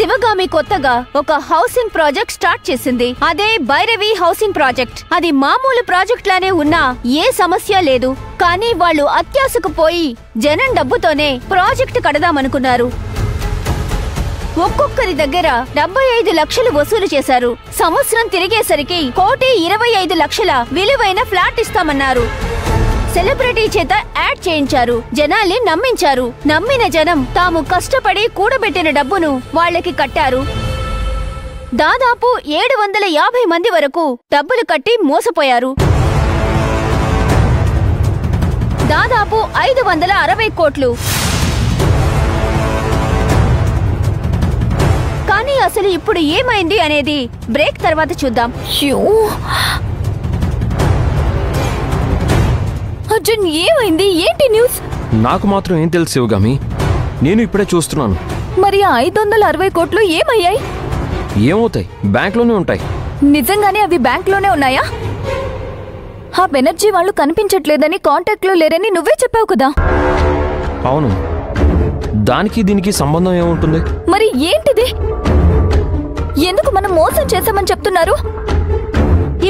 శివగామి కొత్తగా ఒక housing project start చేసింది. అదే భైరవి హౌసింగ్ ప్రాజెక్ట్. అది మామూలు ప్రాజెక్ట్ లానే ఉన్నా ఏ సమస్య లేదు. కానీ వాళ్ళు అత్యాశకు పోయి జనం డబ్బుతోనే ప్రాజెక్ట్ కడదామనుకున్నారు. ఒక్కొక్కరి దగ్గర 75 లక్షలు వసూలు చేశారు. సంవత్సరం తిరిగేసరికి 1,25,00,000 విలువైన ఫ్లాట్ ఇస్తామన్నారు. సెలబ్రిటీ చేత యాడ్ చేయించారు. జనాల్ని నమ్మించారు. నమ్మిన జనం తాము కష్టపడి కూడబెట్టిన డబ్బును వాళ్ళకి కట్టారు. దాదాపు 750 మంది వరకు డబ్బులు కట్టి మోసపోయారు. దాదాపు 560 కోట్లు. కానీ అసలు ఇప్పుడు ఏమైంది అనేది బ్రేక్ తర్వాత చూద్దాం. అర్జున్, ఏమైంది? ఏంటి న్యూస్? నాకు మాత్రం ఏం తెలుసు శివగామి, నేను ఇప్పుడే చూస్తున్నాను. మరి 560 కోట్లు ఏమయ్యాయి? ఏమవుతాయి? బ్యాంక్లోనే ఉంటాయి. నిజంగానే అవి బ్యాంక్లోనే ఉన్నాయా? ఆ బెనర్జీ వాళ్ళు కనిపించట్లేదని, కాంటాక్ట్ లో లేరని నువ్వే చెప్పావు కదా. అవును, దానికి దీనికి సంబంధం ఏముంటుంది? మరి ఏంటిది? ఎందుకు మనం మోసం చేశామని చెప్తున్నారు?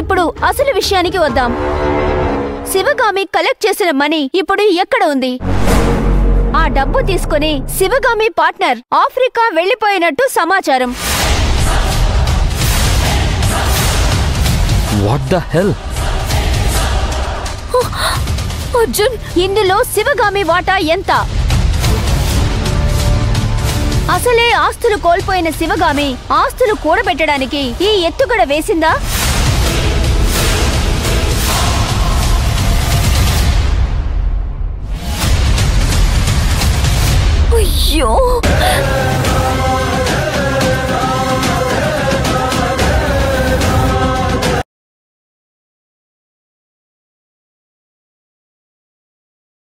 ఇప్పుడు అసలు విషయానికి వద్దాం. శివగామి కలెక్ట్ చేసిన మనీ ఇప్పుడు ఎక్కడ ఉంది? ఆ డబ్బు తీసుకుని శివగామి పార్ట్నర్ ఆఫ్రికా వెళ్లిపోయినట్టు సమాచారం. What the hell? అర్జున్, ఇందులో శివగామి వాటా ఎంత? అసలే ఆస్తులు కోల్పోయిన శివగామి ఆస్తులు కూడబెట్టడానికి ఈ ఎత్తుగడ వేసిందా? అయ్యో!